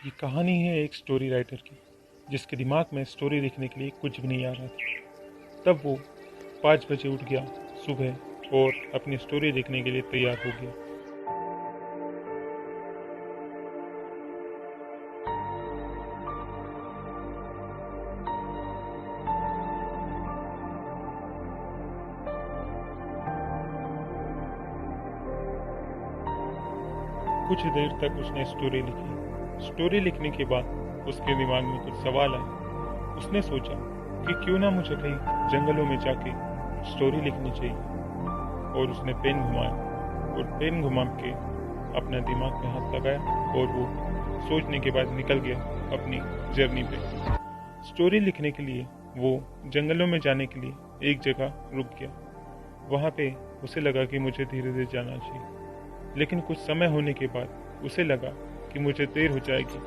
ये कहानी है एक स्टोरी राइटर की, जिसके दिमाग में स्टोरी लिखने के लिए कुछ भी नहीं आ रहा था। तब वो 5 बजे उठ गया सुबह और अपनी स्टोरी लिखने के लिए तैयार हो गया। कुछ देर तक उसने स्टोरी लिखी। स्टोरी लिखने के बाद उसके दिमाग में कुछ सवाल आए। उसने सोचा कि क्यों ना मुझे कहीं जंगलों में जाके स्टोरी लिखनी चाहिए, और उसने पेन घुमाया और पेन घुमा के अपने दिमाग में हाथ लगाया और वो सोचने के बाद निकल गया अपनी जर्नी पे। स्टोरी लिखने के लिए वो जंगलों में जाने के लिए एक जगह रुक गया। वहाँ पे उसे लगा कि मुझे धीरे धीरे जाना चाहिए, लेकिन कुछ समय होने के बाद उसे लगा कि मुझे देर हो जाएगी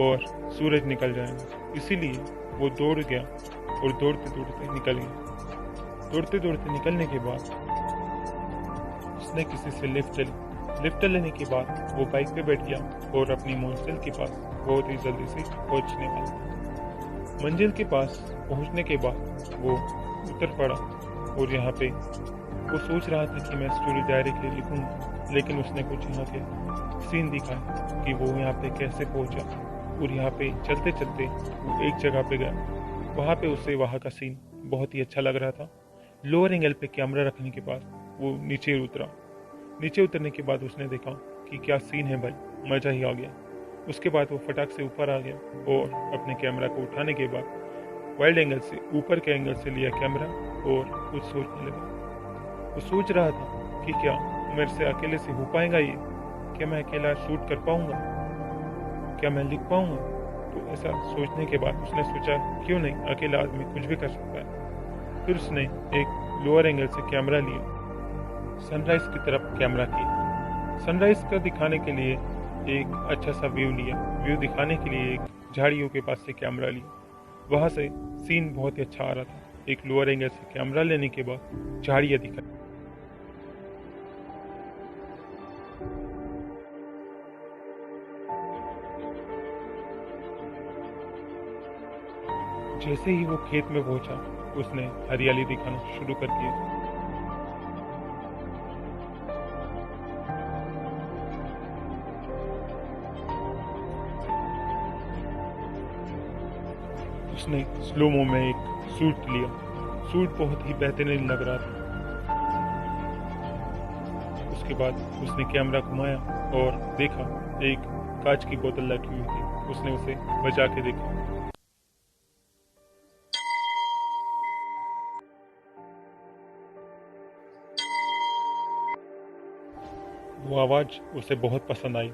और सूरज निकल जाएगा। इसीलिए वो दौड़ गया और दौड़ते दौड़ते निकल गया। दौड़ते दौड़ते निकलने के बाद उसने किसी से लिफ्ट ली। लिफ्ट लेने के बाद वो बाइक पे बैठ गया और अपनी मंजिल के पास बहुत ही जल्दी से पहुंचने वाला था। मंजिल के पास पहुंचने के बाद वो उतर पड़ा और यहाँ पे वो सोच रहा था कि मैं स्टोरी डायरेक्टली लिखूंगा, लेकिन उसने कुछ यहाँ के सीन दिखा कि वो यहाँ पे कैसे पहुंचा, और यहाँ पे चलते चलते वो एक जगह पे गया। वहाँ पे उसे वहाँ का सीन बहुत ही अच्छा लग रहा था। लोअर एंगल पे कैमरा रखने के बाद वो नीचे उतरा। नीचे उतरने के बाद उसने देखा कि क्या सीन है भाई, मजा ही आ गया। उसके बाद वो फटाक से ऊपर आ गया और अपने कैमरा को उठाने के बाद वाइड एंगल से ऊपर के एंगल से लिया कैमरा और कुछ सोचने लगा। वो सोच रहा था कि क्या मेरे से अकेले से हो पाएगा ये, क्या मैं अकेला शूट कर पाऊंगा, क्या मैं लिख पाऊंगा। तो ऐसा सोचने के बाद उसने सोचा क्यों नहीं, अकेला आदमी कुछ भी कर सकता है। फिर उसने एक लोअर एंगल से कैमरा लिया, सनराइज की तरफ कैमरा किया। सनराइज का दिखाने के लिए एक अच्छा सा व्यू लिया। व्यू दिखाने के लिए एक झाड़ियों के पास से कैमरा लिया। वहां से सीन बहुत ही अच्छा आ रहा था। एक लोअर एंगल से कैमरा लेने के बाद झाड़ियां दिखाई। जैसे ही वो खेत में पहुंचा, उसने हरियाली दिखाना शुरू कर दिया। उसने स्लोमो में एक शूट लिया। शूट बहुत ही बेहतरीन लग रहा था। उसके बाद उसने कैमरा घुमाया और देखा एक कांच की बोतल रखी हुई थी। उसने उसे बजा के देखा। वो आवाज उसे बहुत पसंद आई।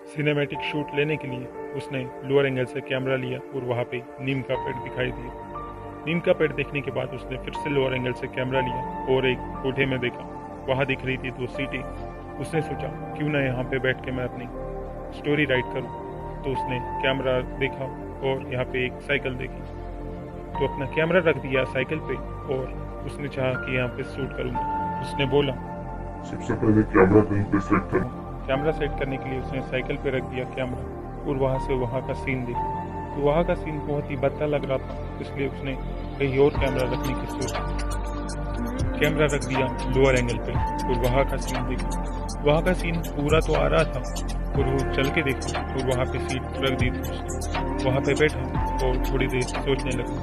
सिनेमैटिक शूट लेने के लिए उसने लोअर एंगल से कैमरा लिया और वहाँ पे नीम का पेड़ दिखाई दिया। नीम का पेड़ देखने के बाद उसने फिर से लोअर एंगल से कैमरा लिया और एक कोठे में देखा। वहाँ दिख रही थी 2 सीटें। उसने सोचा क्यों ना यहाँ पे बैठ के मैं अपनी स्टोरी राइट करूँ। तो उसने कैमरा देखा और यहाँ पे एक साइकिल देखी, तो अपना कैमरा रख दिया साइकिल पे और उसने चाहा कि यहाँ पे शूट करूँगा। उसने बोला सबसे पहले कैमरा कहीं पे सेट कर। कैमरा सेट करने के लिए उसने साइकिल पे रख दिया कैमरा और वहाँ से वहाँ का सीन देखा। तो वहाँ का सीन बहुत ही भद्दा लग रहा था, इसलिए उसने कहीं और कैमरा रखने की सोची। कैमरा रख दिया लोअर एंगल पे और वहाँ का सीन देखा। वहाँ का सीन पूरा तो आ रहा था और वो चल के देखा और वहाँ पे सीट रख दी थी उसने। वहाँ पे बैठा और थोड़ी देर सोचने लगा।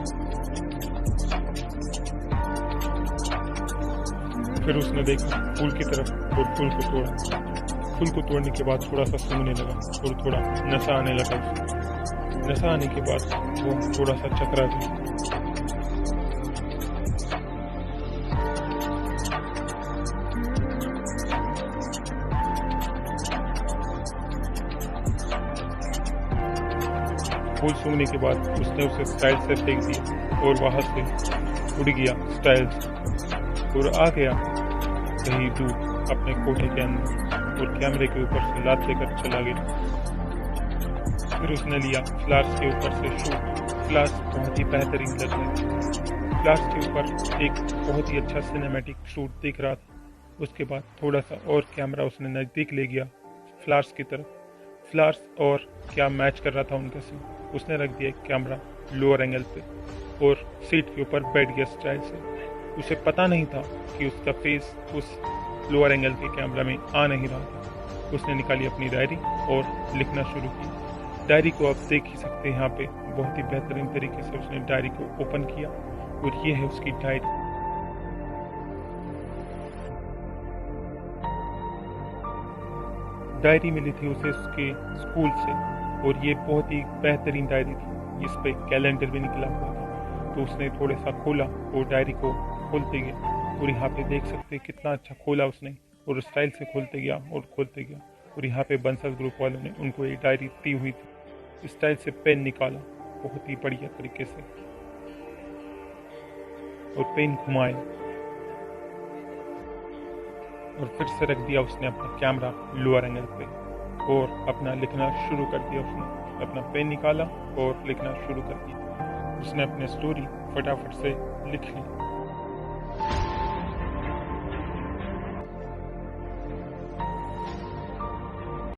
फिर उसने देखा फूल की तरफ और फूल को तोड़ा। फूल को तोड़ने के बाद थोड़ा सा सूंघने लगा और थोड़ा नशा आने लगा उसे। नशा आने के बाद वो थोड़ा सा चकरा गया। फूल सूंघने के बाद उसने उसे स्टाइल से फेंक दिया और वहां से उड़ गया स्टाइल से और आ गया कहीं दूर अपने कोठे के अंदर और कैमरे के ऊपर से लात लेकर चला गया। फिर उसने लिया फ्लैश के ऊपर से शूट। फ्लैश बहुत ही बेहतरीन लग रहा था। फ्लैश के ऊपर एक बहुत ही अच्छा सिनेमैटिक शूट दिख रहा था। उसके बाद थोड़ा सा और कैमरा उसने नज़दीक ले गया फ्लैश की तरफ। फ्लावर्स और क्या मैच कर रहा था उनके सीन। उसने रख दिया कैमरा लोअर एंगल पे और सीट के ऊपर बैठ गया स्टाइल से। उसे पता नहीं था कि उसका फेस उस लोअर एंगल के कैमरा में आ नहीं रहा था। उसने निकाली अपनी डायरी और लिखना शुरू की। डायरी को आप देख ही सकते हैं यहाँ पे, बहुत ही बेहतरीन तरीके से उसने डायरी को ओपन किया और ये है उसकी डायरी। डायरी मिली थी उसे उसके स्कूल से और ये बहुत ही बेहतरीन डायरी थी। इस पे कैलेंडर भी निकला हुआ था। तो उसने थोड़ा सा खोला और डायरी को खोलते गया और यहाँ पे देख सकते हैं कितना अच्छा खोला उसने और स्टाइल से खोलते गया और खोलते गया। और यहाँ पे बंसल ग्रुप वालों ने उनको एक डायरी दी हुई थी। स्टाइल से पेन निकाला बहुत ही बढ़िया तरीके से और पेन घुमाया और फिर से रख दिया उसने अपना कैमरा लोअर एंगल पे और अपना लिखना शुरू कर दिया। उसने अपना पेन निकाला और लिखना शुरू कर दिया। उसने अपनी स्टोरी फटाफट से लिख ली